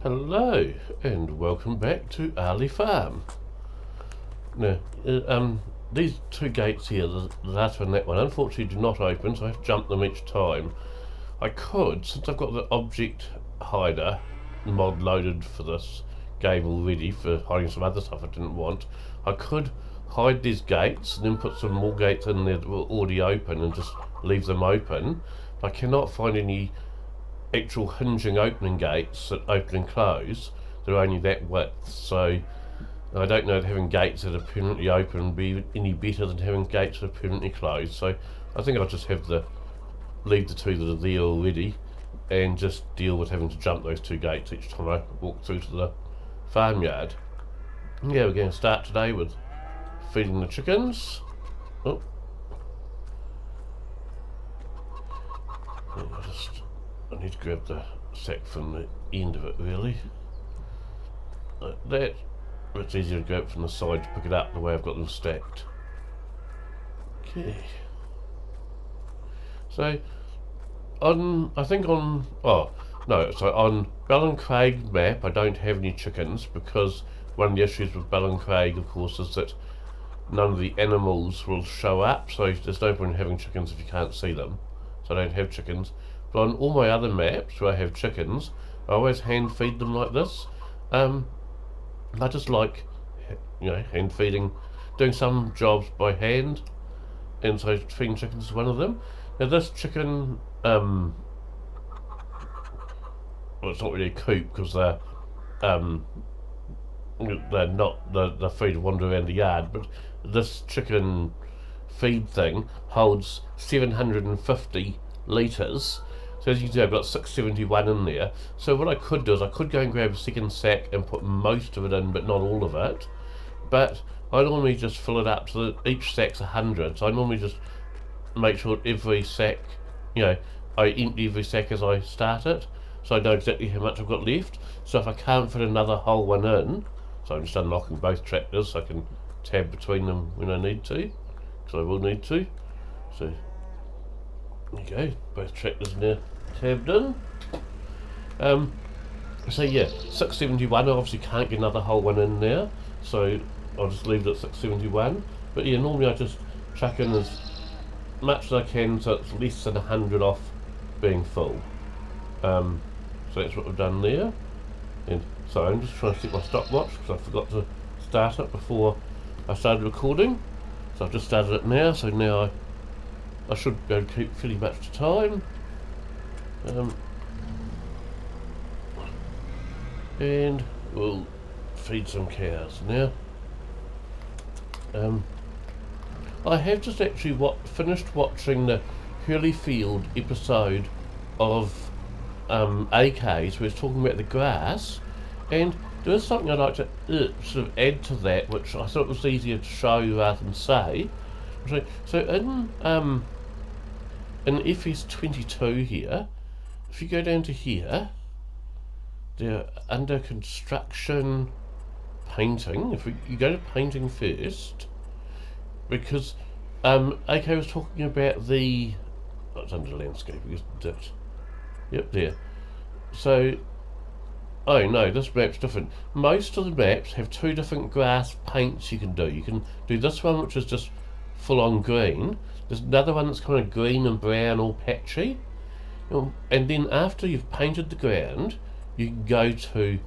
Hello and welcome back to Arley Farm. Now, these two gates here, the that and that one, unfortunately do not open, so I have to jump them each time. I could, since I've got the object hider mod loaded for this game already for hiding some other stuff I didn't want, I could hide these gates and then put some more gates in there that were already open and just leave them open. But I cannot find any actual hinging opening gates that open and close. They're only that width, so I don't know if having gates that are permanently open would be any better than having gates that are permanently closed. So I think I'll just have leave the two that are there already and just deal with having to jump those two gates each time I walk through to the farmyard. Yeah, we're going to start today with feeding the chickens. Oh, I need to grab the sack from the end of it, really. Like that. It's easier to grab from the side to pick it up the way I've got them stacked. Okay. So, on Ballincraig map I don't have any chickens because one of the issues with Ballincraig, of course, is that none of the animals will show up, so there's no point in having chickens if you can't see them. So I don't have chickens. But on all my other maps where I have chickens, I always hand feed them like this. I just like, hand feeding, doing some jobs by hand, and so feeding chickens is one of them. Now this chicken, well, it's not really a coop because they're not, they're free to wander around the yard, but this chicken feed thing holds 750 litres. So as you can see, I've got 671 in there. So what I could do is I could go and grab a second sack and put most of it in, but not all of it. But I normally just fill it up so that each sack's 100. So I normally just make sure every sack, I empty every sack as I start it, so I know exactly how much I've got left. So if I can't fit another whole one in, so I'm just unlocking both tractors so I can tab between them when I need to, because I will need to. So there you go, both tractors now tabbed in. So yeah, 671, I obviously can't get another whole one in there, so I'll just leave it at 671. But yeah, normally I just chuck in as much as I can so it's less than 100 off being full. So that's what we've done there. And so I'm just trying to set my stopwatch because I forgot to start it before I started recording. So I've just started it now, so now I should be able to keep fairly much to time. And we'll feed some cows now. I have just actually finished watching the Hurleyfield episode of AKs where it's talking about the grass, and there is something I'd like to sort of add to that, which I thought was easier to show rather than say. So in FS22 here, if you go down to here, they're under construction painting. If you go to painting first, because AK was talking about the, it's under landscaping, isn't it? Yep, there. So, oh no, this map's different. Most of the maps have two different grass paints you can do. You can do this one, which is just full on green. There's another one that's kind of green and brown, all patchy. And then after you've painted the ground, you can go to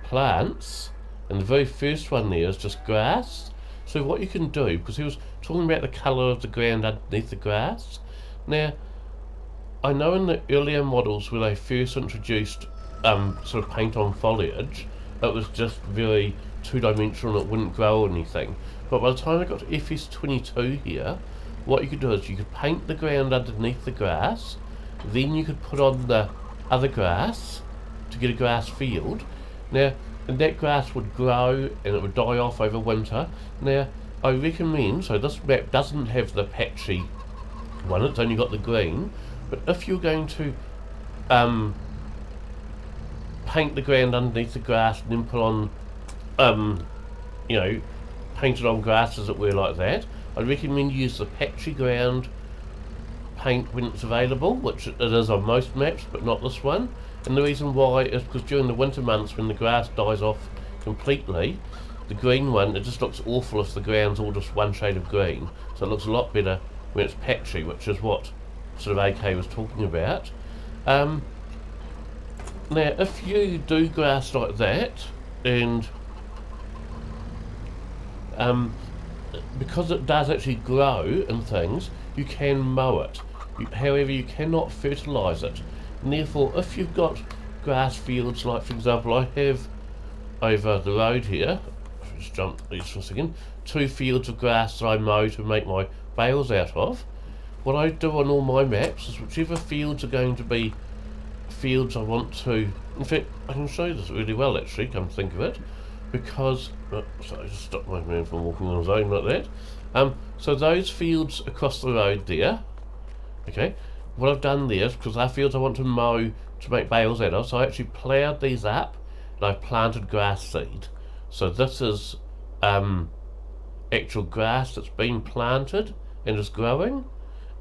plants, and the very first one there is just grass. So what you can do, because he was talking about the colour of the ground underneath the grass. Now, I know in the earlier models where they first introduced sort of paint on foliage, it was just very two-dimensional and it wouldn't grow or anything. But by the time I got to FS22 here, what you could do is you could paint the ground underneath the grass, then you could put on the other grass to get a grass field. Now, and that grass would grow and it would die off over winter. Now, I recommend, so this map doesn't have the patchy one, it's only got the green, but if you're going to paint the ground underneath the grass and then put on, paint it on grass as it were like that, I recommend you use the patchy ground paint when it's available, which it is on most maps, but not this one. and the reason why is because during the winter months when the grass dies off completely, the green one, it just looks awful if the ground's all just one shade of green. So it looks a lot better when it's patchy, which is what sort of AK was talking about. Now, if you do grass like that, and because it does actually grow and things, you can mow it. However, you cannot fertilise it. And therefore, if you've got grass fields, like for example, I have over the road here, just jump these for a second, 2 fields of grass that I mow to make my bales out of. What I do on all my maps is whichever fields are going to be fields I want to, in fact I can show you this really well actually, come to think of it, because, sorry, just stop my man from walking on his own like that. So those fields across the road there, okay, what I've done there is, because our fields I want to mow to make bales out of, so I actually ploughed these up and I planted grass seed. So this is actual grass that's been planted and is growing,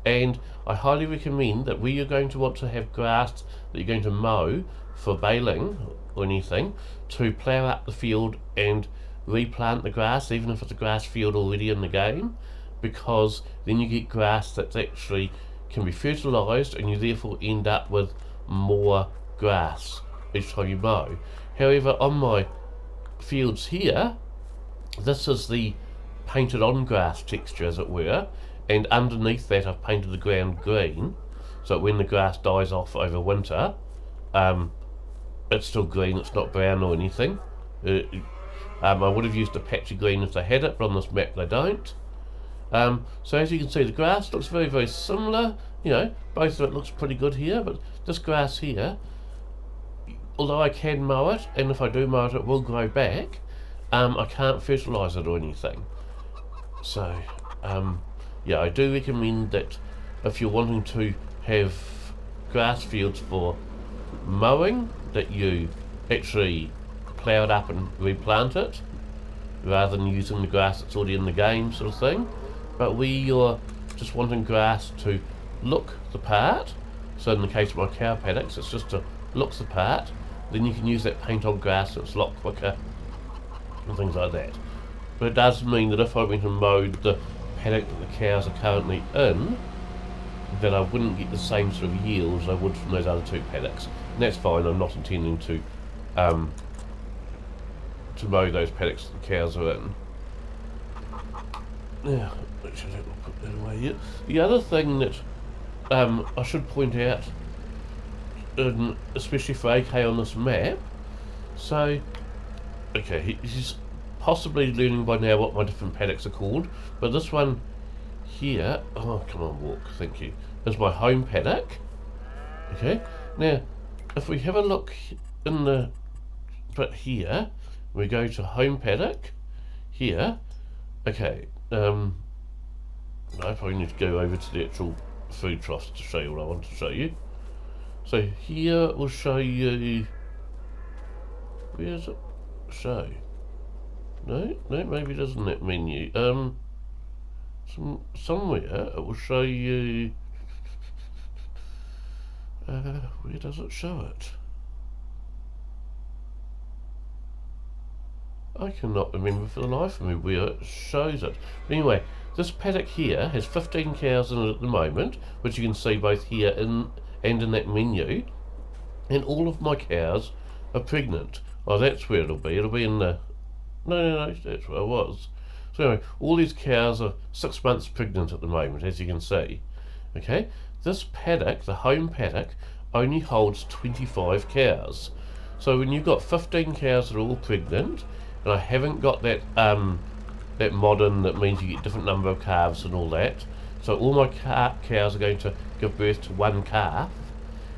and I highly recommend that where you're going to want to have grass that you're going to mow for baling or anything, to plough up the field and replant the grass, even if it's a grass field already in the game, because then you get grass that actually can be fertilised and you therefore end up with more grass each time you mow. However, on my fields here, this is the painted on grass texture, as it were, and underneath that I've painted the ground green, so that when the grass dies off over winter, it's still green, it's not brown or anything. I would have used a patchy green if they had it, but on this map they don't. So as you can see, the grass looks very, very similar. You know, both of it looks pretty good here, but this grass here, although I can mow it, and if I do mow it, it will grow back, I can't fertilise it or anything. So, yeah, I do recommend that if you're wanting to have grass fields for mowing, that you actually plough it up and replant it, rather than using the grass that's already in the game sort of thing. But where you're just wanting grass to look the part, so in the case of my cow paddocks, it's just to look the part, then you can use that paint on grass so it's a lot quicker and things like that. But it does mean that if I went and mowed the paddock that the cows are currently in, then I wouldn't get the same sort of yield as I would from those other 2 paddocks. And that's fine, I'm not intending to mow those paddocks that the cows are in. Now, actually, let me put that away yet. The other thing that I should point out, especially for AK on this map, so, okay, he's possibly learning by now what my different paddocks are called, but this one here, oh come on walk, thank you, is my home paddock. Okay, now if we have a look in the bit here, we go to home paddock here. Okay, I probably need to go over to the actual food troughs to show you what I want to show you. So here we'll show you, where does it show? No, maybe it doesn't, that menu. Somewhere it will show you, where does it show it? I cannot remember for the life of me where it shows it. But anyway, this paddock here has 15 cows in it at the moment, which you can see both here and in that menu, and all of my cows are pregnant. Oh, that's where it'll be. It'll be in the, no, that's where I was. So anyway, all these cows are 6 months pregnant at the moment, as you can see. Okay, this paddock, the home paddock, only holds 25 cows. So when you've got 15 cows that are all pregnant, and I haven't got that that mod in that means you get different number of calves and all that, so all my cows are going to give birth to 1 calf.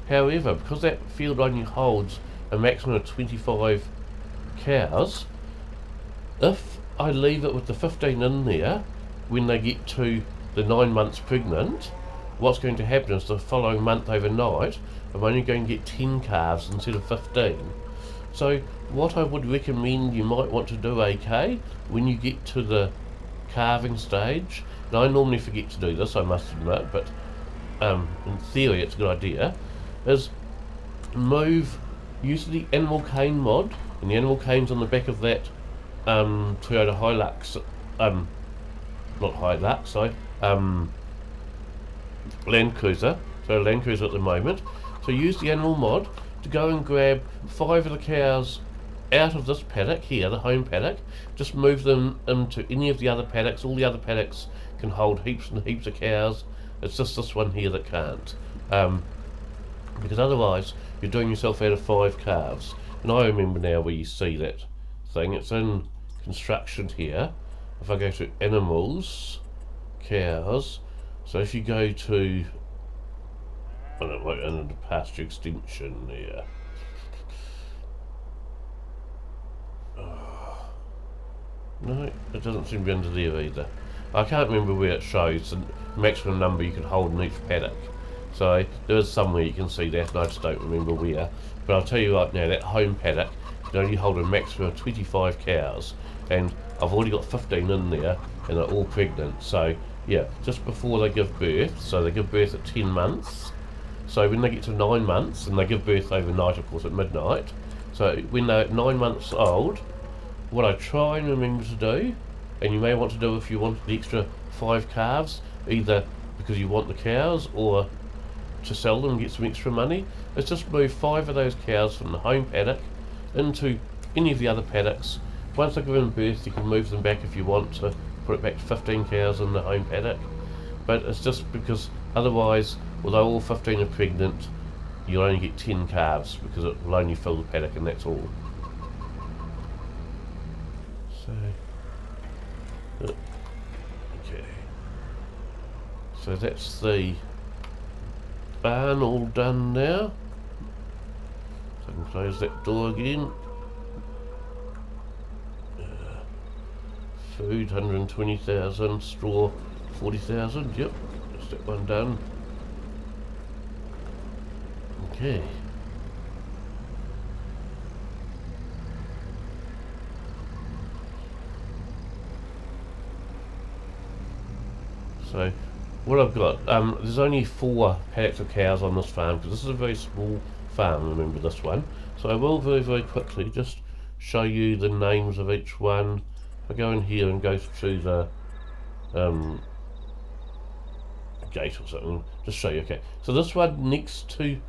However, because that field only holds a maximum of 25 cows, if I leave it with the 15 in there, when they get to the 9 months pregnant, what's going to happen is the following month overnight, I'm only going to get 10 calves instead of 15. So what I would recommend you might want to do, AK, when you get to the calving stage, and I normally forget to do this, I must admit, but in theory it's a good idea, is use the animal cane mod, and the animal cane's on the back of that Toyota Hilux, not Hilux, sorry, Land Cruiser. So Land Cruiser at the moment. So use the animal mod to go and grab 5 of the cows out of this paddock here, the home paddock. Just move them into any of the other paddocks. All the other paddocks can hold heaps and heaps of cows. It's just this one here that can't. Because otherwise you're doing yourself out of 5 calves. And I remember now where you see that thing. It's in construction here. If I go to animals, cows, so if you go to, I don't know, under the pasture extension there. No, it doesn't seem to be under there either. I can't remember where it shows the maximum number you can hold in each paddock. So there is somewhere you can see that, and I just don't remember where. But I'll tell you right now, that home paddock can only hold a maximum of 25 cows, and I've already got 15 in there, and they're all pregnant. So yeah, just before they give birth, so they give birth at 10 months. So when they get to 9 months, and they give birth overnight, of course, at midnight. So when they're 9 months old, what I try and remember to do, and you may want to do if you want the extra 5 calves, either because you want the cows or to sell them and get some extra money, is just move 5 of those cows from the home paddock into any of the other paddocks. Once they've given birth, you can move them back if you want to put it back to 15 cows in the home paddock. But it's just because otherwise, although all 15 are pregnant, you'll only get 10 calves because it will only fill the paddock, and that's all. So, okay. So that's the barn all done now. So I can close that door again. Food 120,000, straw 40,000. Yep, that's that one done. Okay. So what I've got, there's only 4 paddocks of cows on this farm because this is a very small farm, remember this one. So I will very, very quickly just show you the names of each one. If I go in here and go through the gate or something, just show you. Okay, so this one next to,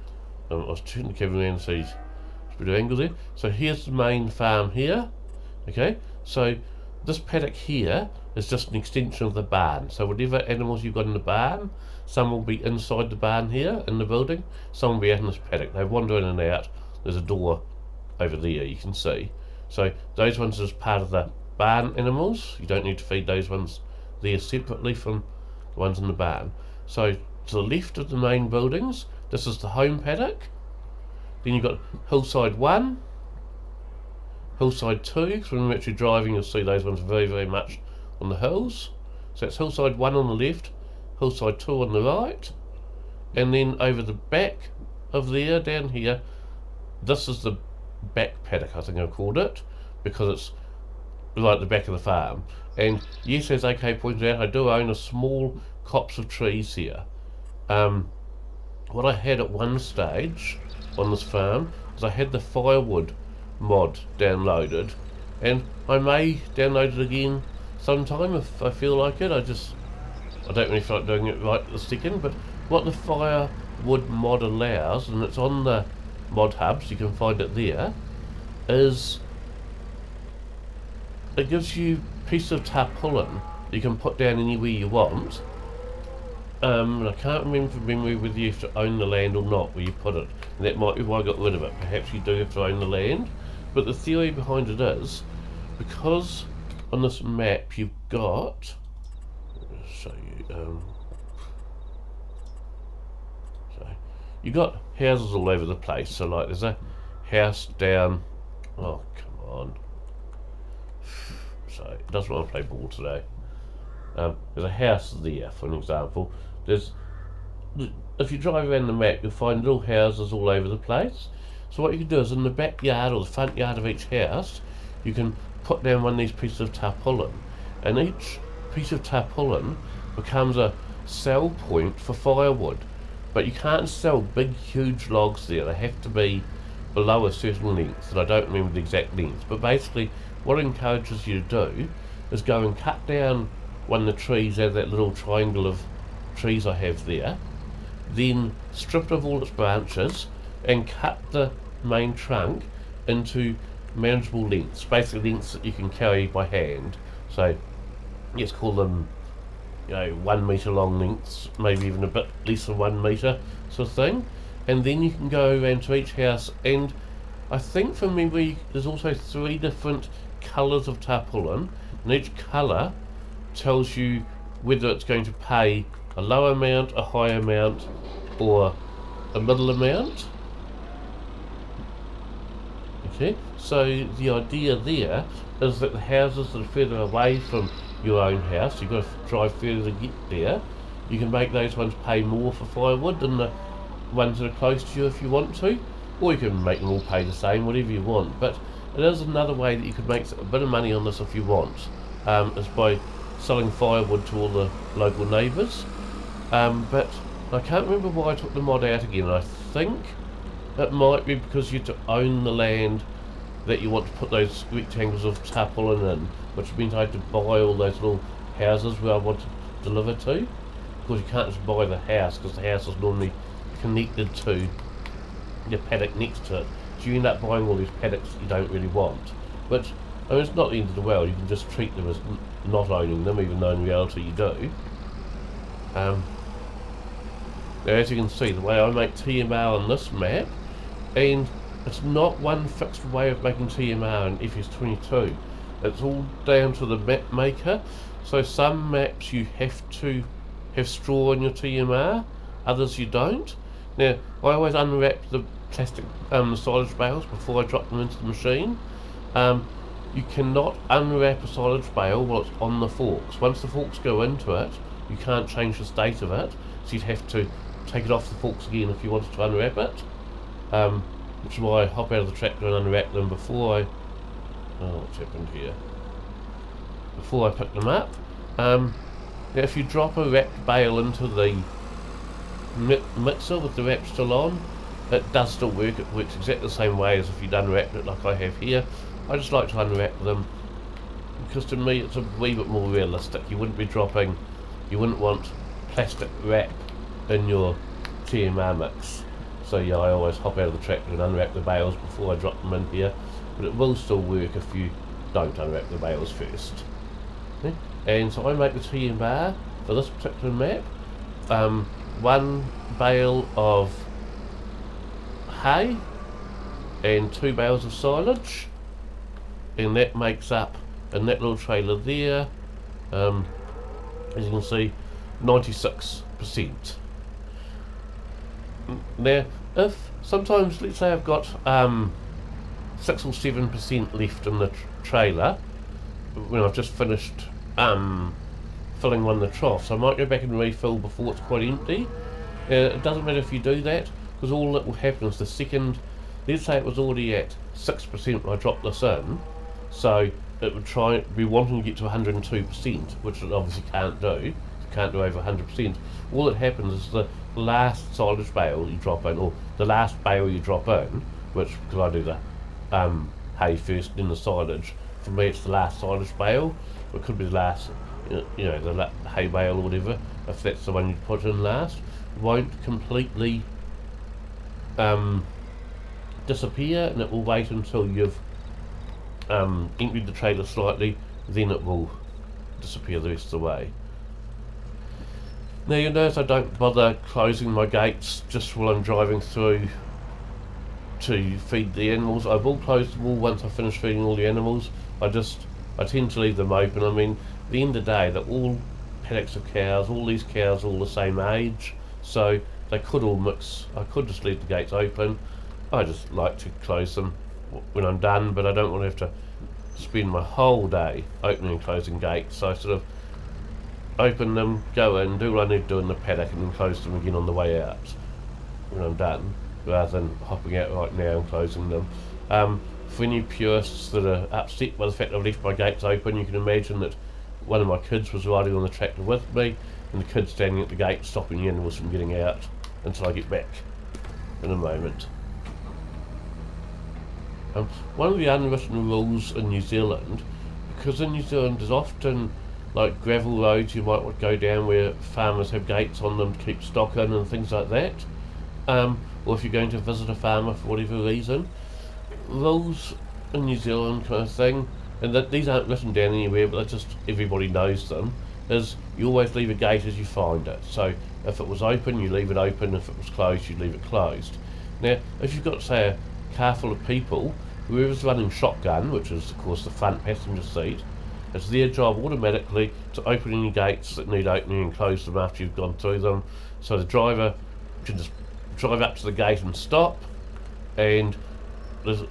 I was turning the camera around so there's a bit of angle there. So here's the main farm here. Okay, so this paddock here is just an extension of the barn. So whatever animals you've got in the barn, some will be inside the barn here in the building, some will be out in this paddock. They wander in and out. There's a door over there you can see. So those ones are just part of the barn animals. You don't need to feed those ones there separately from the ones in the barn. So to the left of the main buildings, this is the home paddock. Then you've got hillside 1, hillside 2, because when we're actually driving you'll see those ones very, very much on the hills. So that's hillside 1 on the left, hillside 2 on the right, and then over the back of there, down here, this is the back paddock, I think I called it, because it's right at the back of the farm. And yes, as AK pointed out, I do own a small copse of trees here. What I had at one stage on this farm is I had the firewood mod downloaded, and I may download it again sometime if I feel like it. I don't really feel like doing it right this second, but what the firewood mod allows, and it's on the mod hubs, you can find it there, is it gives you a piece of tarpaulin you can put down anywhere you want. And I can't remember from memory whether you have to own the land or not where you put it, and that might be why I got rid of it. Perhaps you do have to own the land, but the theory behind it is because on this map you've got, I'll show you, so you've got houses all over the place. So like there's a house down, oh come on, so it doesn't want to play ball today. There's a house there, for an example. If you drive around the map, you'll find little houses all over the place. So what you can do is in the backyard or the front yard of each house, you can put down one of these pieces of tarpaulin, and each piece of tarpaulin becomes a sell point for firewood. but you can't sell big huge logs there. They have to be below a certain length, and I don't remember the exact length, but basically what it encourages you to do is go and cut down one of the trees out of that little triangle of trees I have there, then strip it of all its branches and cut the main trunk into manageable lengths, basically lengths that you can carry by hand. So let's call them 1 metre long lengths, maybe even a bit less than 1 metre sort of thing, and then you can go around to each house, and I think from memory there's also 3 different colours of tarpaulin, and each colour tells you whether it's going to pay a low amount, a high amount, or a middle amount. Okay, so the idea there is that the houses that are further away from your own house, you've got to drive further to get there, you can make those ones pay more for firewood than the ones that are close to you if you want to, or you can make them all pay the same, whatever you want. But it is another way that you could make a bit of money on this if you want, is by selling firewood to all the local neighbours. But I can't remember why I took the mod out again. I think it might be because you have to own the land that you want to put those rectangles of tarpaulin in, which means I had to buy all those little houses where I want to deliver to. Because you can't just buy the house, because the house is normally connected to the paddock next to it. So you end up buying all these paddocks that you don't really want. Which, I mean, it's not the end of the world. You can just treat them as not owning them, even though in reality you do. Now, as you can see, the way I make TMR on this map, and it's not one fixed way of making TMR in FS22. It's all down to the map maker. So some maps you have to have straw in your TMR, others you don't. Now, I always unwrap the plastic silage bales before I drop them into the machine. You cannot unwrap a silage bale while it's on the forks. Once the forks go into it, you can't change the state of it, so you'd have to take it off the forks again if you wanted to unwrap it. Which is why I hop out of the tractor and unwrap them before I... Oh, what's happened here? Before I pick them up. Now if you drop a wrapped bale into the mixer with the wrap still on, it does still work. It works exactly the same way as if you'd unwrapped it like I have here. I just like to unwrap them because to me it's a wee bit more realistic. You wouldn't be dropping, you wouldn't want plastic wrap in your TMR mix. So yeah, I always hop out of the tractor and unwrap the bales before I drop them in here, but it will still work if you don't unwrap the bales first. Okay? And so I make the TMR for this particular map. 1 bale of hay and 2 bales of silage, and that makes up, in that little trailer there, as you can see, 96%. Now, if sometimes, let's say I've got 6 or 7% left in the trailer when I've just finished filling one of the troughs, I might go back and refill before it's quite empty. It doesn't matter if you do that, because all that will happen is the second, let's say it was already at 6% when I dropped this in, so it would be wanting to get to 102%, which it obviously can't do. It can't do over 100%. All that happens is the last silage bale you drop in, or the last bale you drop in, which, because I do the hay first, then the silage, for me it's the last silage bale. It could be the last, the hay bale or whatever, if that's the one you put in last, won't completely disappear, and it will wait until you've emptied the trailer slightly, then it will disappear the rest of the way. Now you'll notice I don't bother closing my gates just while I'm driving through to feed the animals. I will close them all once I finish feeding all the animals. I tend to leave them open. I mean, at the end of the day, they're all paddocks of cows, all these cows are all the same age, so they could all mix. I could just leave the gates open. I just like to close them when I'm done, but I don't want to have to spend my whole day opening and closing gates, so I sort of open them, go in, do what I need to do in the paddock, and then close them again on the way out when I'm done, rather than hopping out right now and closing them. For any purists that are upset by the fact I've left my gates open, you can imagine that one of my kids was riding on the tractor with me, and the kid's standing at the gate stopping the animals from getting out. until I get back in a moment. One of the unwritten rules in New Zealand, because in New Zealand there's often like gravel roads you might go down where farmers have gates on them to keep stock in and things like that, or if you're going to visit a farmer for whatever reason, rules in New Zealand kind of thing, and that these aren't written down anywhere, but just everybody knows them, is you always leave a gate as you find it. So if it was open, you leave it open. If it was closed, you leave it closed. Now, if you've got, say, a car full of people, whoever's running shotgun, which is of course the front passenger seat, it's their job automatically to open any gates that need opening and close them after you've gone through them. So the driver can just drive up to the gate and stop, and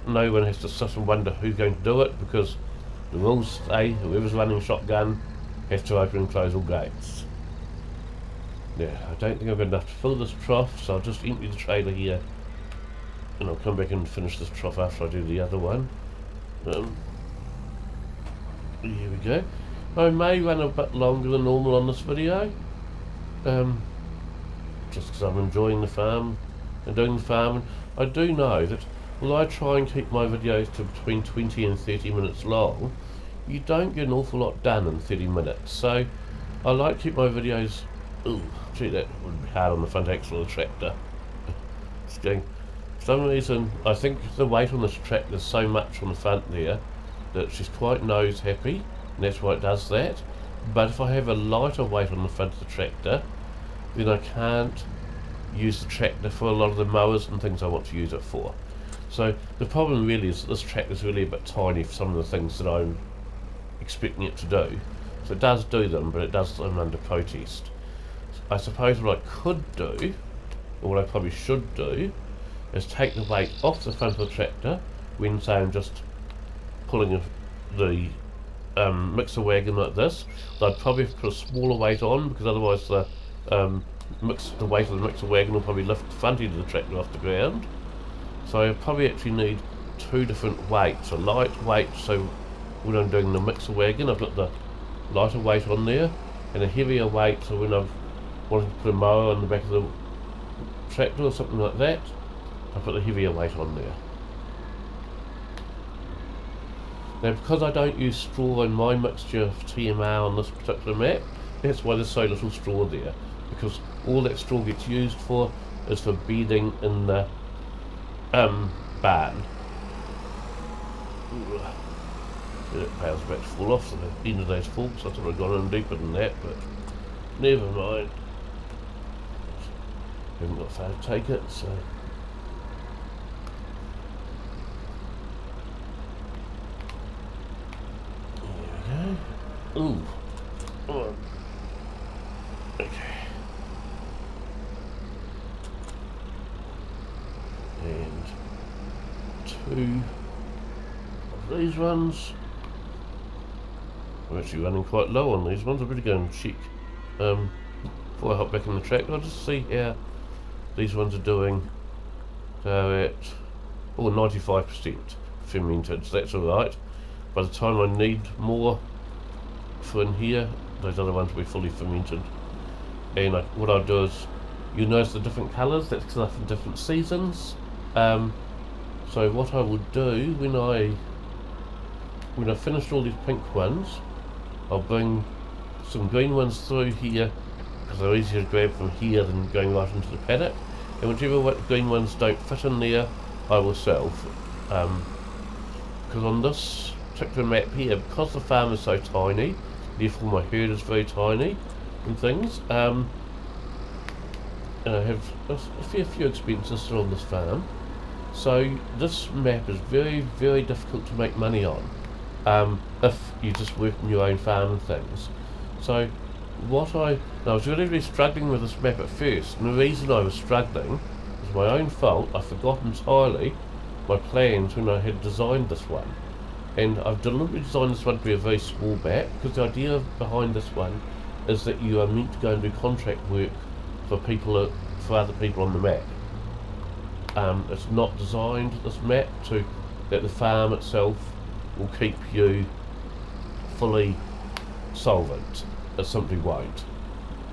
no one has to sit and wonder who's going to do it, because the rules say whoever's running shotgun has to open and close all gates. Now, I don't think I've got enough to fill this trough, so I'll just empty the trailer here, and I'll come back and finish this trough after I do the other one. Here we go. I may run a bit longer than normal on this video, just because I'm enjoying the farm and doing the farm. I do know that although I try and keep my videos to between 20 and 30 minutes long, you don't get an awful lot done in 30 minutes. So I like to keep my videos... Ooh, gee, that would be hard on the front axle of the tractor. It's going... For some reason, I think the weight on this tractor is so much on the front there that she's quite nose happy, and that's why it does that. But if I have a lighter weight on the front of the tractor, then I can't use the tractor for a lot of the mowers and things I want to use it for. So the problem really is that this tractor is really a bit tiny for some of the things that I'm expecting it to do. So it does do them, but it does them under protest. I suppose what I could do, or what I probably should do, is take the weight off the front of the tractor when, say, I'm just pulling the mixer wagon like this. I'd probably have to put a smaller weight on, because otherwise the weight of the mixer wagon will probably lift the front end of the tractor off the ground. So I probably actually need two different weights. A light weight, so when I'm doing the mixer wagon I've got the lighter weight on there, and a heavier weight, so when I'm wanting to put a mower on the back of the tractor or something like that, I put the heavier weight on there. Now, because I don't use straw in my mixture of TMR on this particular map, that's why there's so little straw there, because all that straw gets used for is for bedding in the barn. That bale's about to fall off, so the end of those full, so I thought I'd gone in deeper than that, but never mind. Haven't got far to take it, so... There we go. Ooh. Come on. Okay. And two of these ones. I'm actually running quite low on these ones. I better go and check before I hop back in the track. I'll just see how these ones are doing. They're at 95% fermented, so that's alright. By the time I need more for in here, those other ones will be fully fermented. And what I'll do is, you notice the different colours, that's because they're from different seasons. So what I would do when I've finished all these pink ones, I'll bring some green ones through here, because they're easier to grab from here than going right into the paddock. And whichever green ones don't fit in there, I will sell. Because on this particular map here, because the farm is so tiny, therefore my herd is very tiny and things, and I have a fair few expenses still on this farm. So this map is very, very difficult to make money on if you just work on your own farm and things. So I was really struggling with this map at first, and the reason I was struggling was my own fault. I forgot entirely my plans when I had designed this one, and I've deliberately designed this one to be a very small map, because the idea behind this one is that you are meant to go and do contract work for other people on the map. It's not designed, this map, that the farm itself will keep you fully solvent. It simply won't.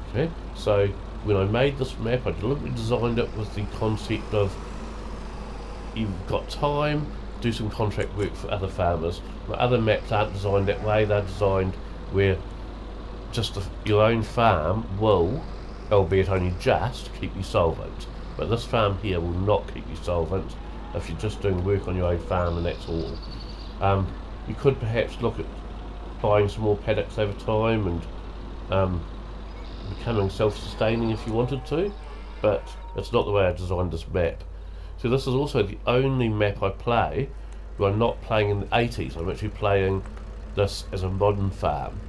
Okay, so when I made this map, I deliberately designed it with the concept of you've got time, do some contract work for other farmers. My other maps aren't designed that way. They're designed where just your own farm will, albeit only just, keep you solvent. But this farm here will not keep you solvent if you're just doing work on your own farm and that's all. You could perhaps look at buying some more paddocks over time and becoming self-sustaining if you wanted to, but it's not the way I designed this map. So this is also the only map I play where I'm not playing in the 80s. I'm actually playing this as a modern farm.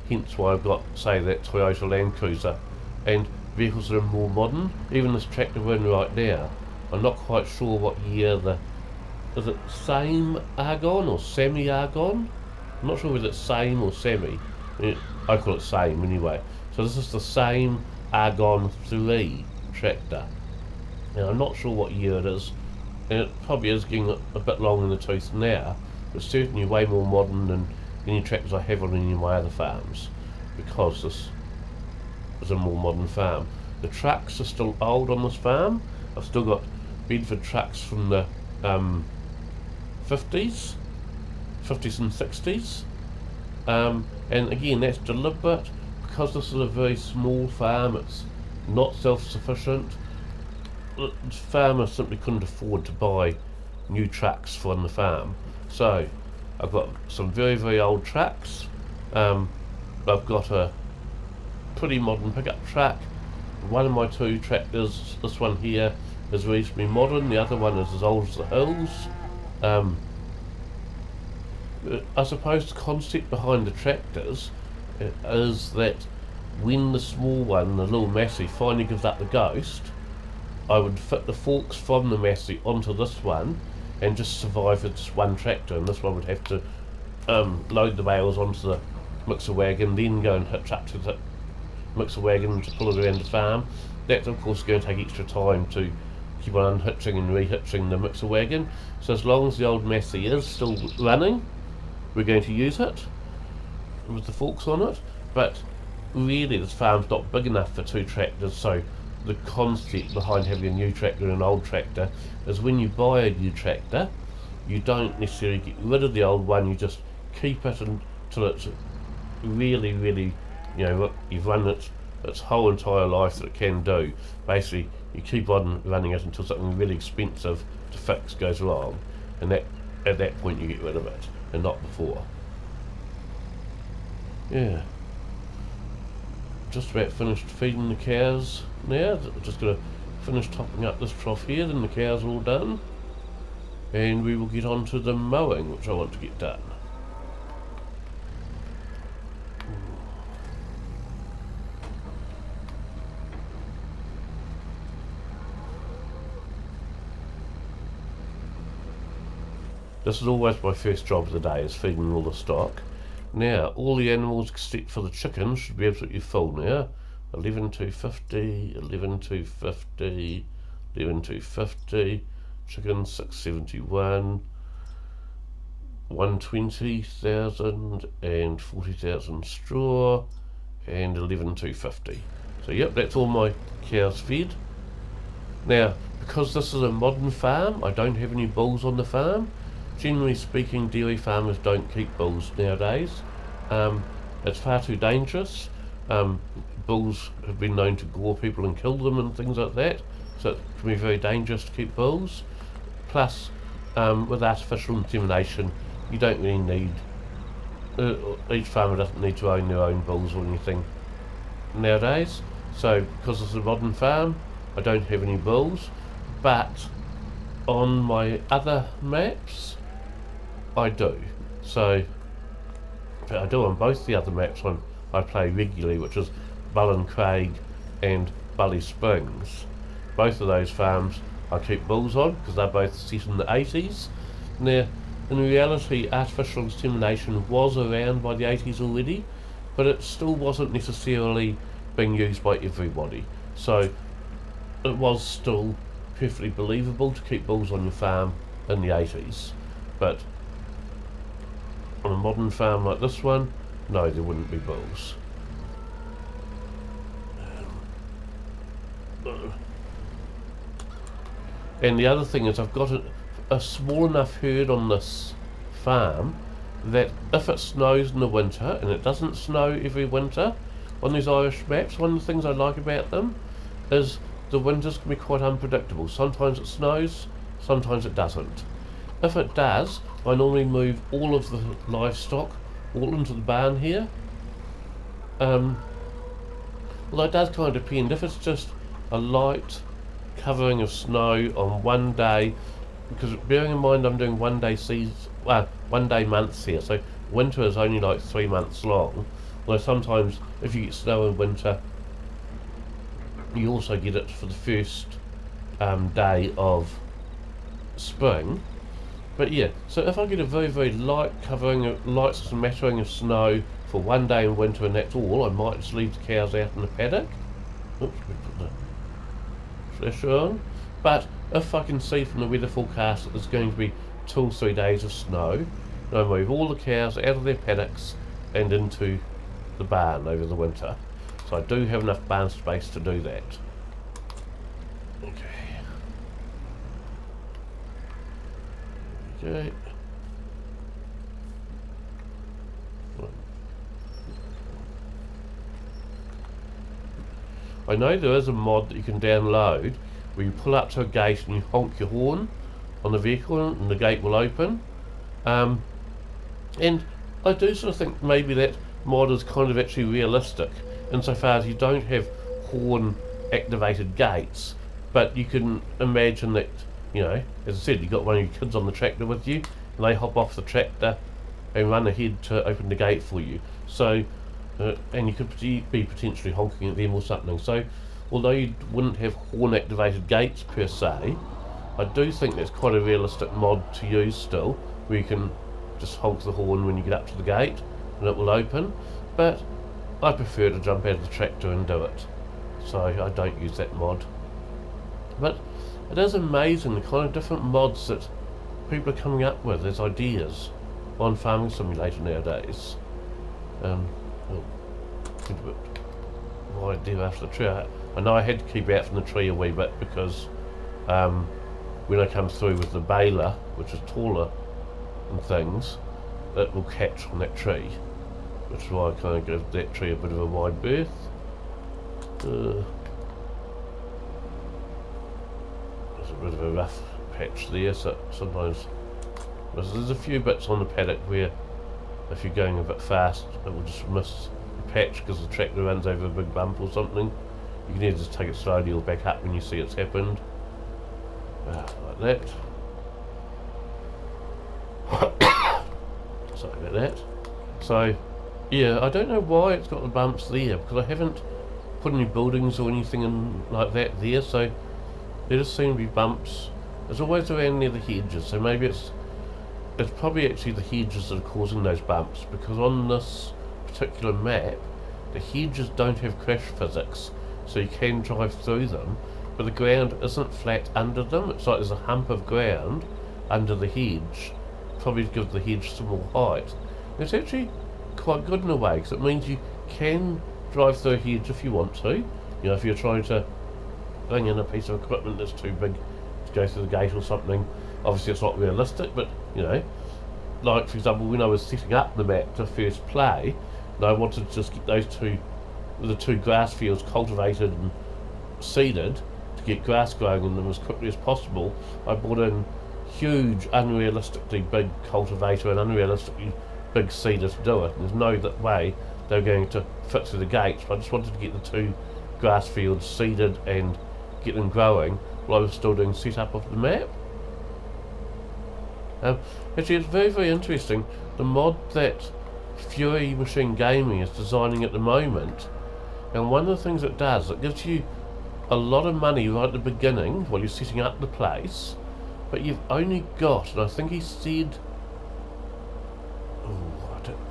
Hence why I've got, say, that Toyota Land Cruiser and vehicles that are more modern. Even this tractor we're in right now, I'm not quite sure what year is it same argon or semi-argon? I'm not sure whether it's same or semi. I call it same anyway. So this is the same Argon 3 tractor. Now I'm not sure what year it is, and it probably is getting a bit long in the tooth now, but certainly way more modern than any tractors I have on any of my other farms, because this is a more modern farm. The trucks are still old on this farm. I've still got Bedford trucks from the 50s and 60s, and again that's deliberate because this is a very small farm. It's not self-sufficient. The farmer simply couldn't afford to buy new trucks for on the farm, so I've got some very, very old trucks. I've got a pretty modern pickup truck. One of my two tractors, this one here, is reasonably modern. The other one is as old as the hills. I suppose the concept behind the tractors is that when the small one, the little Massey, finally gives up the ghost, I would fit the forks from the Massey onto this one and just survive with just one tractor, and this one would have to load the bales onto the mixer wagon, then go and hitch up to the mixer wagon to pull it around the farm. That's of course going to take extra time to keep on unhitching and rehitching the mixer wagon. So as long as the old Massey is still running, we're going to use it with the forks on it, but really this farm's not big enough for two tractors. So the concept behind having a new tractor and an old tractor is when you buy a new tractor, you don't necessarily get rid of the old one, you just keep it until it's really, really, you've run it its whole entire life that it can do. Basically, you keep on running it until something really expensive to fix goes along, and that at that point you get rid of it, and not before. Yeah. Just about finished feeding the cows now. Just going to finish topping up this trough here, then the cows are all done, and we will get on to the mowing, which I want to get done. This is always my first job of the day, is feeding all the stock. Now, all the animals except for the chickens should be absolutely full now. 11,250, 11,250, 11,250, chickens 671, 120,000 and 40,000 straw, and 11,250. So yep, that's all my cows fed. Now, because this is a modern farm, I don't have any bulls on the farm. Generally speaking, dairy farmers don't keep bulls nowadays. It's far too dangerous. Bulls have been known to gore people and kill them and things like that, so it can be very dangerous to keep bulls. Plus, with artificial insemination, you don't really need, each farmer doesn't need to own their own bulls or anything nowadays. So because it's a modern farm, I don't have any bulls, but on my other maps I do. So I do on both the other maps I play regularly, which is Bullen Craig and Bully Springs. Both of those farms I keep bulls on because they're both set in the 80s. Now, in reality, artificial insemination was around by the 80s already, but it still wasn't necessarily being used by everybody. So it was still perfectly believable to keep bulls on your farm in the 80s. But on a modern farm like this one, no, there wouldn't be bulls. And the other thing is I've got a small enough herd on this farm that if it snows in the winter, and it doesn't snow every winter on these Irish maps, one of the things I like about them is the winters can be quite unpredictable. Sometimes it snows, sometimes it doesn't. If it does, I normally move all of the livestock all into the barn here. Although it does kind of depend. If it's just a light covering of snow on one day, because bearing in mind I'm doing 1 day one day months here, so winter is only like 3 months long. Although sometimes if you get snow in winter, you also get it for the first day of spring. But yeah, so if I get a very, very light covering of light smattering of snow for 1 day in winter and that's all, I might just leave the cows out in the paddock. Oops, we put the pressure on. But if I can see from the weather forecast that there's going to be 2 or 3 days of snow, I move all the cows out of their paddocks and into the barn over the winter. So I do have enough barn space to do that. Okay. Okay. I know there is a mod that you can download where you pull up to a gate and you honk your horn on the vehicle and the gate will open. And I do sort of think maybe that mod is kind of actually realistic insofar as you don't have horn activated gates, but you can imagine that, you know, as I said, you've got one of your kids on the tractor with you and they hop off the tractor and run ahead to open the gate for you. So and you could be potentially honking at them or something. So although you wouldn't have horn activated gates per se, I do think that's quite a realistic mod to use still, where you can just honk the horn when you get up to the gate and it will open. But I prefer to jump out of the tractor and do it, so I don't use that mod. But it is amazing the kind of different mods that people are coming up with as ideas on Farming Simulator nowadays. A bit wide there after the tree. I know I had to keep out from the tree a wee bit because when I come through with the baler, which is taller and things, it will catch on that tree, which is why I kind of give that tree a bit of a wide berth. There's a bit of a rough patch there, so sometimes there's a few bits on the paddock where if you're going a bit fast it will just miss the patch because the tractor runs over a big bump or something. You can either just take it slowly or back up when you see it's happened. Like that. Sorry about that. So yeah, I don't know why it's got the bumps there, because I haven't put any buildings or anything in like that there, so there just seem to be bumps. It's always around near the hedges, so maybe it's probably actually the hedges that are causing those bumps, because on this particular map the hedges don't have crash physics, so you can drive through them, but the ground isn't flat under them. It's like there's a hump of ground under the hedge, probably to give the hedge some more height. And it's actually quite good in a way, because it means you can drive through a hedge if you want to. You know, if you're trying to bring in a piece of equipment that's too big to go through the gate or something. Obviously it's not realistic, but you know, like for example when I was setting up the map to first play, and I wanted to just get the two grass fields cultivated and seeded to get grass growing in them as quickly as possible. I brought in huge, unrealistically big cultivator and unrealistically big seeder to do it, and there's no way they were going to fit through the gates. But I just wanted to get the two grass fields seeded and get them growing while I was still doing setup of the map. Actually, it's very, very interesting. The mod that Fury Machine Gaming is designing at the moment, and one of the things it does, it gives you a lot of money right at the beginning while you're setting up the place, but you've only got, and I think he said,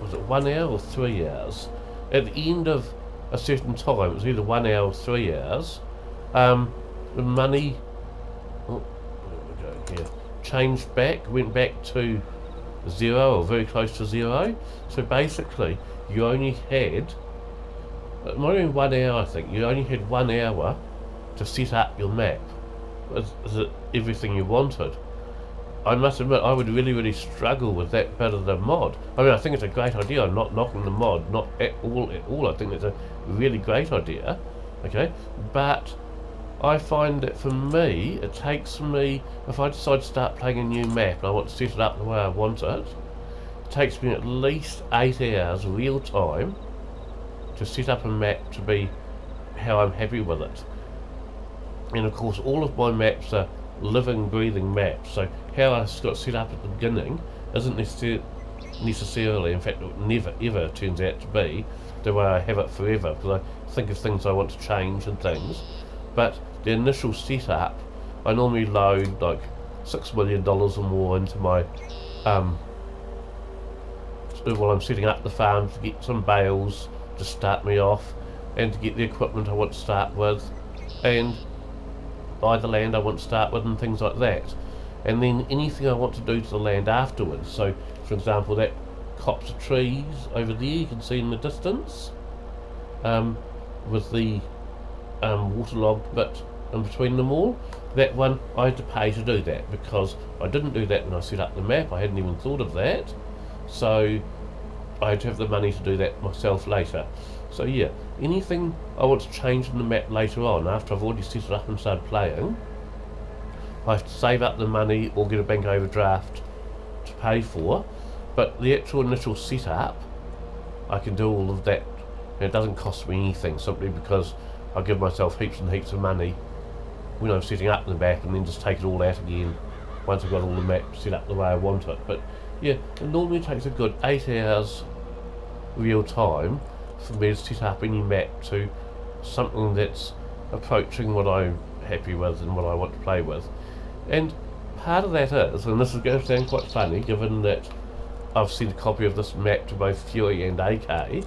was it 1 hour or 3 hours? At the end of a certain time, it was either 1 hour or 3 hours, the money, oh, there we go here, changed back, went back to 0 or very close to 0. So basically you only had, it might have been 1 hour, I think, you only had 1 hour to set up your map. is it everything you wanted? I must admit, I would really struggle with that bit of the mod. I mean, I think it's a great idea. I'm not knocking the mod, not at all. I think it's a really great idea, okay? But I find that for me, it takes me, if I decide to start playing a new map and I want to set it up the way I want it, it takes me at least 8 hours real time to set up a map to be how I'm happy with it. And of course, all of my maps are living, breathing maps, so how I got set up at the beginning isn't necessarily, in fact it never ever turns out to be the way I have it forever, because I think of things I want to change and things. But the initial setup, I normally load like $6 million or more into my while I'm setting up the farm, to get some bales to start me off, and to get the equipment I want to start with, and buy the land I want to start with, and things like that. And then anything I want to do to the land afterwards. So, for example, that copse of trees over there you can see in the distance, with the waterlogged bit in between them all. That one I had to pay to do that, because I didn't do that when I set up the map. I hadn't even thought of that, so I had to have the money to do that myself later. So yeah, anything I want to change in the map later on, after I've already set it up and started playing, I have to save up the money or get a bank overdraft to pay for. But the actual initial setup, I can do all of that, and it doesn't cost me anything, simply because I give myself heaps and heaps of money when I'm setting up the map, and then just take it all out again once I've got all the maps set up the way I want it. But yeah, it normally takes a good 8 hours real time for me to set up any map to something that's approaching what I'm happy with and what I want to play with. And part of that is, and this is going to sound quite funny given that I've sent a copy of this map to both Fury and AK,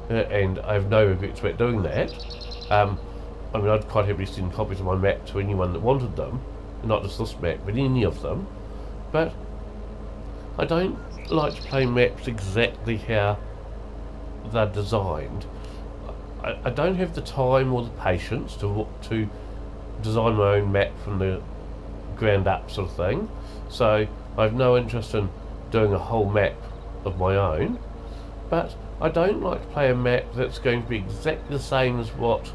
and I have no regrets about doing that. I mean, I'd quite happily send copies of my map to anyone that wanted them, not just this map, but any of them. But I don't like to play maps exactly how they're designed. I don't have the time or the patience to design my own map from the ground up sort of thing, so I have no interest in doing a whole map of my own. But I don't like to play a map that's going to be exactly the same as what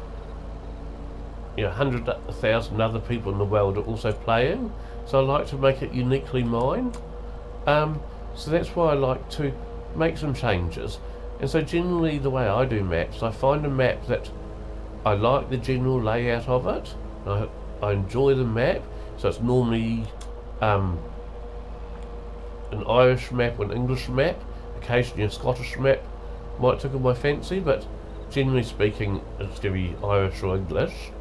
100, 1,000 other people in the world are also playing, so I like to make it uniquely mine. So that's why I like to make some changes. And so generally the way I do maps, I find a map that I like the general layout of it, I enjoy the map, so it's normally an Irish map or an English map, occasionally a Scottish map might tickle my fancy, but generally speaking it's going to be Irish or English.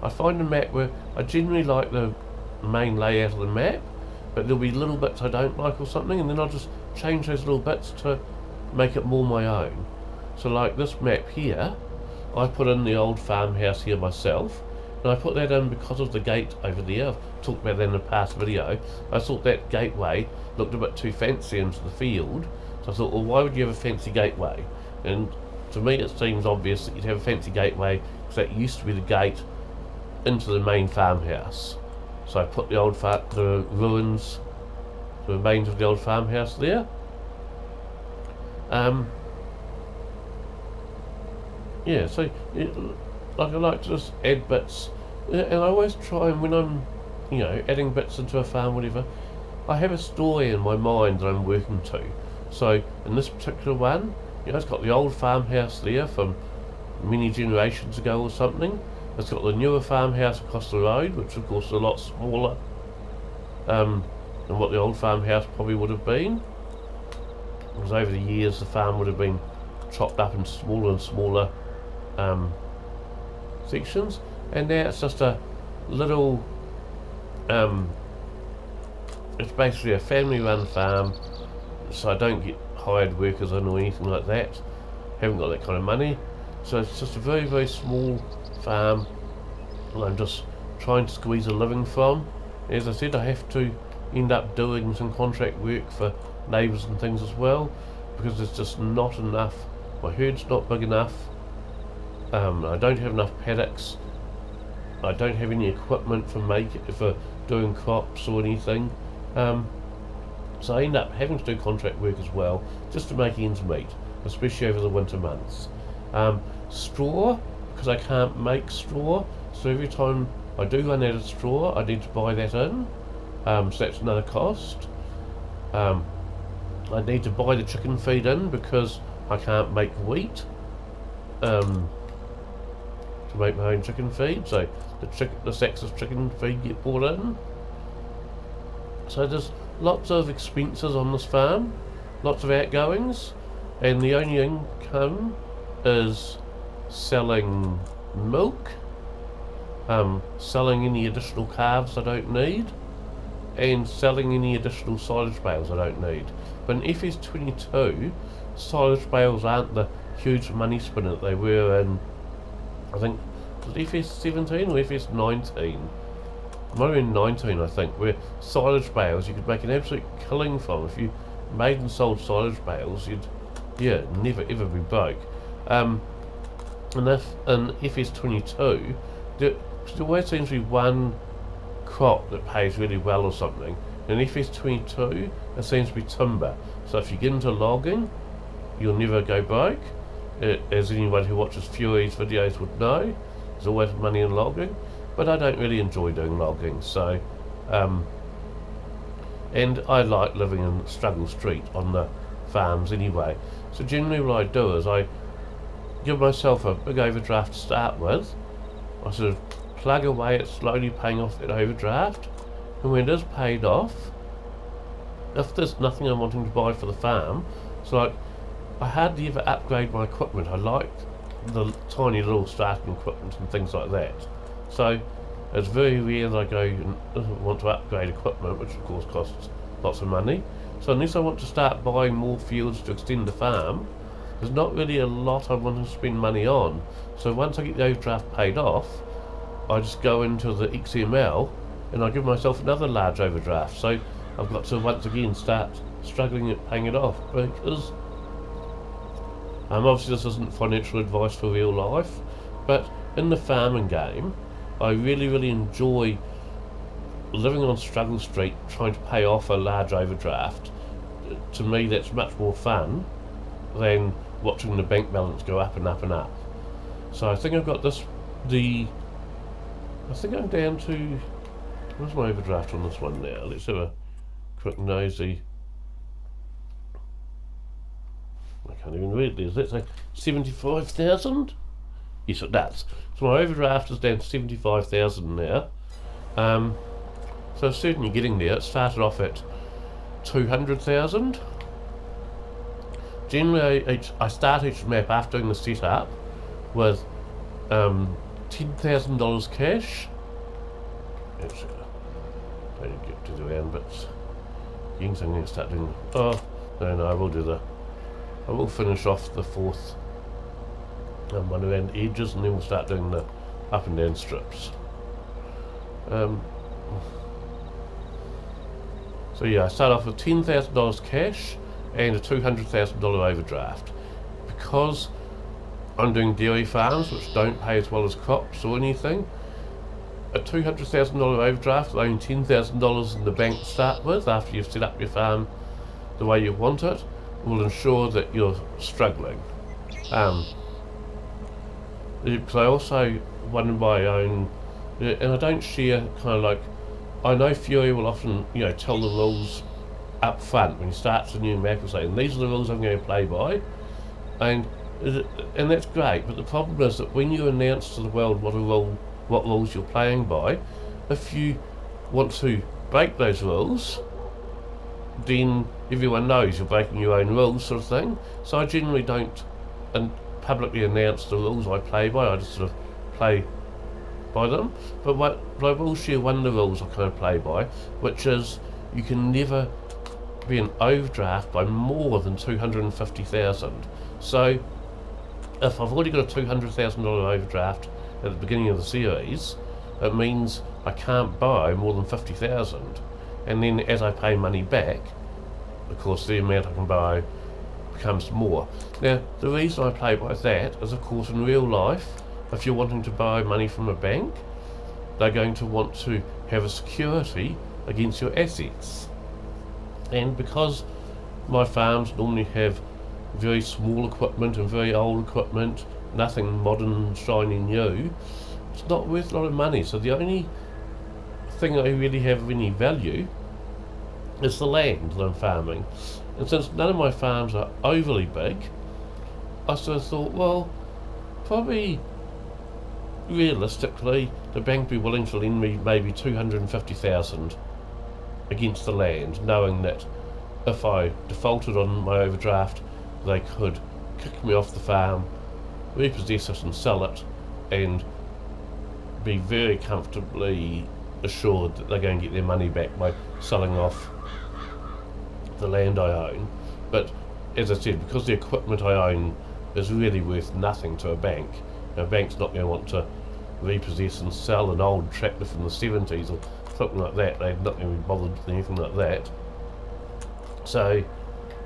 I find a map where I generally like the main layout of the map, but there'll be little bits I don't like or something, and then I'll just change those little bits to make it more my own. So like this map here, I put in the old farmhouse here myself, and I put that in because of the gate over there. I've talked about that in a past video. I thought that gateway looked a bit too fancy into the field, so I thought, well, why would you have a fancy gateway? And to me it seems obvious that you'd have a fancy gateway, because that used to be the gate into the main farmhouse. So I put the ruins, the remains of the old farmhouse there. Yeah, so I like to just add bits, and I always try, and when I'm adding bits into a farm, whatever, I have a story in my mind that I'm working to. So in this particular one, it's got the old farmhouse there from many generations ago or something. It's got the newer farmhouse across the road, which of course is a lot smaller than what the old farmhouse probably would have been, because over the years the farm would have been chopped up into smaller and smaller sections, and now it's just a little it's basically a family run farm, so I don't get hired workers in or anything like that. Haven't got that kind of money, so it's just a very small farm, and I'm just trying to squeeze a living from. As I said, I have to end up doing some contract work for neighbours and things as well, because there's just not enough. My herd's not big enough. I don't have enough paddocks I don't have any equipment for doing crops or anything. So I end up having to do contract work as well, just to make ends meet, especially over the winter months. Straw, because I can't make straw, so every time I do run out of straw, I need to buy that in. So that's another cost. I need to buy the chicken feed in because I can't make wheat to make my own chicken feed. So the sacks of chicken feed get bought in. So there's lots of expenses on this farm, lots of outgoings, and the only income is selling milk, selling any additional calves I don't need, and selling any additional silage bales I don't need. But in FS22, silage bales aren't the huge money spinner that they were in, I think, was it FS17 or FS19? Might have been 19, I think, where silage bales you could make an absolute killing from. If you made and sold silage bales, you'd, never ever be broke. And if in FS22, there always seems to be one crop that pays really well or something. In FS22, it seems to be timber. So if you get into logging, you'll never go broke. As anyone who watches Fury's videos would know, there's always money in logging. But I don't really enjoy doing logging, so and I like living in Struggle Street on the farms anyway. So generally what I do is I give myself a big overdraft to start with. I sort of plug away at slowly paying off that overdraft, and when it is paid off, if there's nothing I'm wanting to buy for the farm, so like I hardly ever upgrade my equipment. I like the tiny little starting equipment and things like that. So it's very rare that I go and want to upgrade equipment, which of course costs lots of money. So unless I want to start buying more fields to extend the farm, there's not really a lot I want to spend money on. So once I get the overdraft paid off, I just go into the XML and I give myself another large overdraft. So I've got to once again start struggling at paying it off, because obviously this isn't financial advice for real life, but in the farming game, I really enjoy living on Struggle Street, trying to pay off a large overdraft. To me, that's much more fun than watching the bank balance go up and up and up. So I think I've got this, I think I'm down to, where's my overdraft on this one now? Let's have a quick nosy. I can't even read this. Let's say 75,000? Yes, it does. So my overdraft is down to 75,000 now. So certainly getting there. It started off at 200,000. Generally, I start each map after doing the setup with $10,000 cash. Actually, I don't get to the round bits. Again, so I'm going to start doing. Oh no, I will do the. I will finish off the fourth one around the edges, and then we'll start doing the up and down strips. So yeah, I start off with $10,000 cash and a $200,000 overdraft. Because I'm doing dairy farms which don't pay as well as crops or anything, a $200,000 overdraft with only $10,000 in the bank to start with, after you've set up your farm the way you want it, will ensure that you're struggling. Because I also run my own, and I don't share kind of like, I know Fury will often, tell the rules up front when he starts a new map and saying, these are the rules I'm going to play by, and that's great, but the problem is that when you announce to the world what rules you're playing by, if you want to break those rules, then everyone knows you're breaking your own rules, sort of thing. So I generally don't publicly announce the rules I play by. I just sort of play by them. But I will share one of the rules I kind of play by, which is you can never be an overdraft by more than 250,000. So if I've already got a $200,000 overdraft at the beginning of the series, it means I can't buy more than 50,000. And then as I pay money back, of course the amount I can buy becomes more. Now the reason I play by that is, of course, in real life, if you're wanting to borrow money from a bank, they're going to want to have a security against your assets. And because my farms normally have very small equipment and very old equipment, nothing modern, shiny, new, it's not worth a lot of money. So the only thing I really have of any value is the land that I'm farming. And since none of my farms are overly big, I sort of thought, well, probably realistically the bank would be willing to lend me maybe 250,000 against the land, knowing that if I defaulted on my overdraft, they could kick me off the farm, repossess it and sell it, and be very comfortably assured that they're going to get their money back by selling off the land I own. But as I said, because the equipment I own is really worth nothing to a bank, a bank's not going to want to repossess and sell an old tractor from the 70s or something like that. They're not going to be bothered with anything like that. So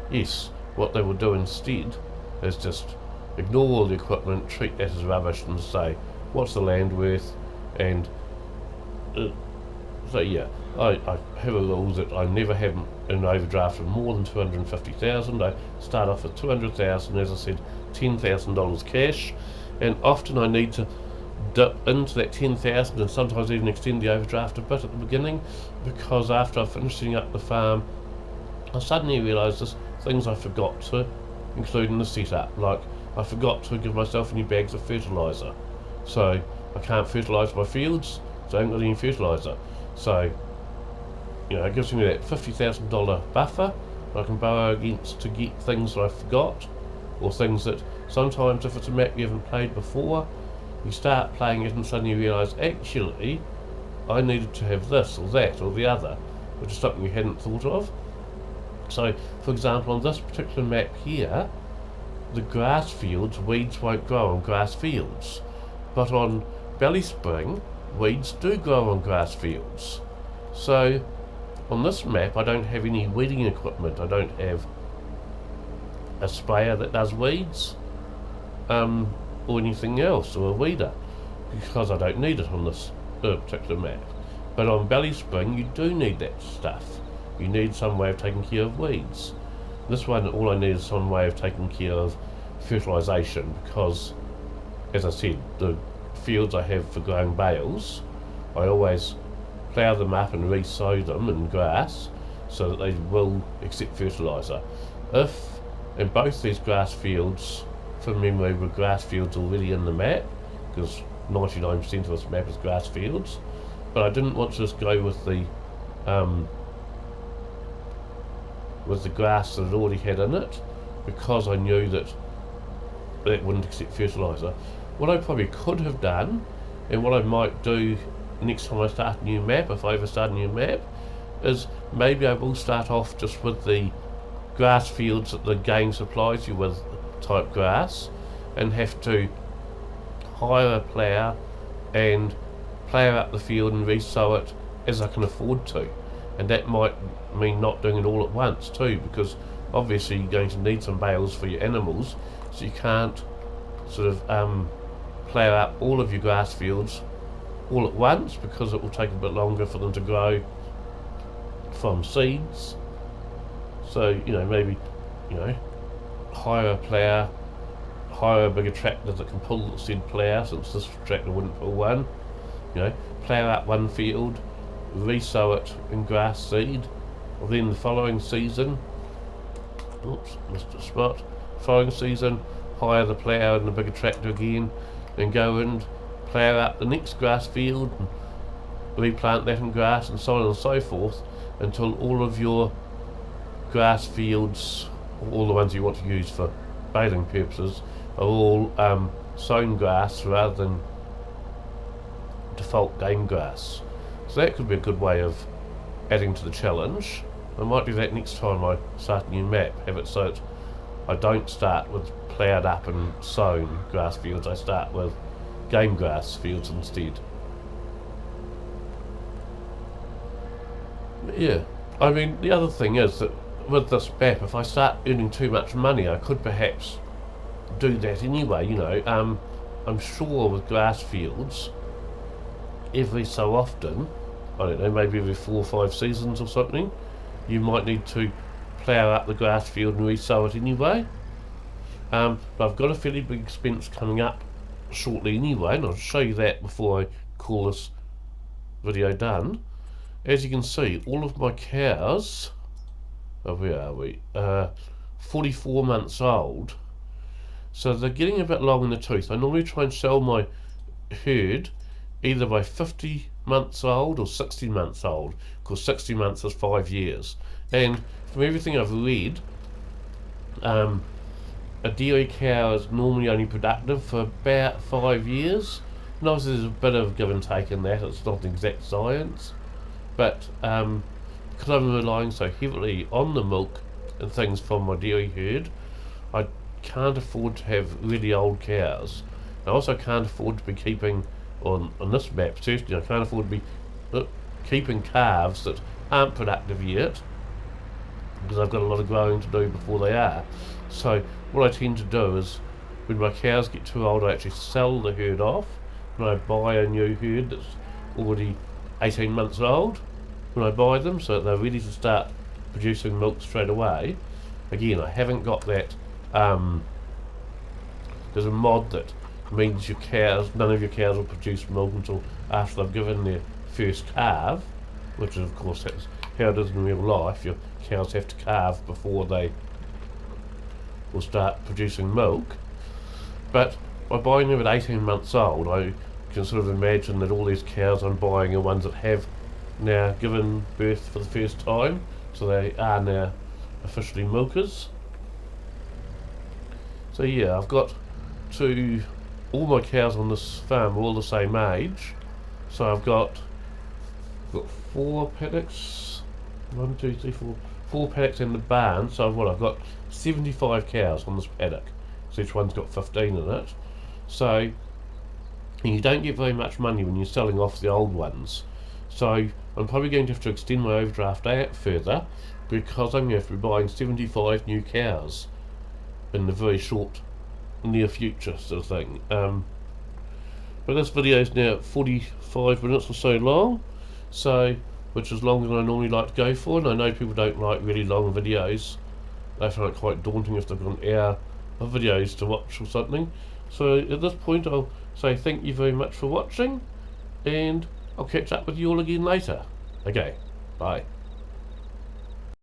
yes, what they will do instead is just ignore all the equipment, treat that as rubbish, and say, what's the land worth? And so yeah, I have a rule that I never have an overdraft of more than 250,000. I start off with 200,000, as I said, $10,000 cash, and often I need to dip into that 10,000 and sometimes even extend the overdraft a bit at the beginning, because after I finish setting up the farm, I suddenly realised there's things I forgot to include in the setup, like I forgot to give myself any bags of fertiliser, so I can't fertilise my fields, so I haven't got any fertiliser. So, you know, it gives me that $50,000 buffer I can borrow against to get things that I forgot, or things that sometimes, if it's a map you haven't played before, you start playing it and suddenly you realise, actually, I needed to have this or that or the other, which is something you hadn't thought of. So, for example, on this particular map here, the grass fields, weeds won't grow on grass fields. But on Belly Spring, weeds do grow on grass fields. So, on this map, I don't have any weeding equipment. I don't have a sprayer that does weeds, or anything else, or a weeder, because I don't need it on this particular map. But on Belly Spring, you do need that stuff. You need some way of taking care of weeds. This one, all I need is some way of taking care of fertilisation, because, as I said, the fields I have for growing bales, I always plough them up and re-sow them in grass so that they will accept fertiliser. If in both these grass fields, from memory, were grass fields already in the map, because 99% of this map is grass fields, but I didn't want to just go with the grass that it already had in it, because I knew that it wouldn't accept fertiliser. What I probably could have done, and what I might do next time I start a new map, if I ever start a new map, is maybe I will start off just with the grass fields that the game supplies you with type grass, and have to hire a plough and plough up the field and re-sow it as I can afford to. And that might mean not doing it all at once too, because obviously you're going to need some bales for your animals, so you can't sort of plough up all of your grass fields all at once, because it will take a bit longer for them to grow from seeds. So, you know, maybe, you know, hire a plough, hire a bigger tractor that can pull the said plough, since this tractor wouldn't pull one. You know, plough up one field, re-sow it in grass seed, or then the following season, oops, missed a spot, following season, hire the plough and the bigger tractor again, and go and plough up the next grass field, and replant that in grass, and so on and so forth, until all of your grass fields, all the ones you want to use for baling purposes, are all sown grass rather than default game grass. So that could be a good way of adding to the challenge. I might do that next time I start a new map, have it so that I don't start with ploughed up and sown grass fields, I start with game grass fields instead. Yeah, I mean, the other thing is that with this map, if I start earning too much money, I could perhaps do that anyway, you know. I'm sure with grass fields, every so often, I don't know, maybe every 4 or 5 seasons or something, you might need to plough up the grass field and re-sow it anyway. But I've got a fairly big expense coming up shortly anyway, and I'll show you that before I call this video done. As you can see, all of my cows, where are we? 44 months old, so they're getting a bit long in the tooth. I normally try and sell my herd either by 50 months old or 60 months old, because 60 months is 5 years. And from everything I've read, a dairy cow is normally only productive for about 5 years. And obviously there's a bit of give and take in that, it's not an exact science. But because I'm relying so heavily on the milk and things from my dairy herd, I can't afford to have really old cows. I also can't afford to be keeping, on this map certainly, I can't afford to be keeping calves that aren't productive yet, because I've got a lot of growing to do before they are. So what I tend to do is, when my cows get too old, I actually sell the herd off, and I buy a new herd that's already 18 months old when I buy them, so that they're ready to start producing milk straight away. Again, I haven't got that, there's a mod that means your cows, none of your cows will produce milk until after they've given their first calf, which is of course that's how it is in real life. Your cows have to calve before they will start producing milk. But by buying them at 18 months old, I can sort of imagine that all these cows I'm buying are ones that have now given birth for the first time, so they are now officially milkers. So yeah, I've got all my cows on this farm are all the same age. So I've got 4 paddocks, 1, 2, 3, 4 paddocks in the barn. So I've got 75 cows on this paddock, so each one's got 15 in it. So you don't get very much money when you're selling off the old ones. So I'm probably going to have to extend my overdraft out further, because I'm going to have to be buying 75 new cows in the very short near future sort of thing. But this video is now 45 minutes or so long, so which is longer than I normally like to go for, and I know people don't like really long videos. They find it quite daunting if they've got an hour of videos to watch or something. So at this point I'll say thank you very much for watching, and I'll catch up with you all again later. Okay, bye.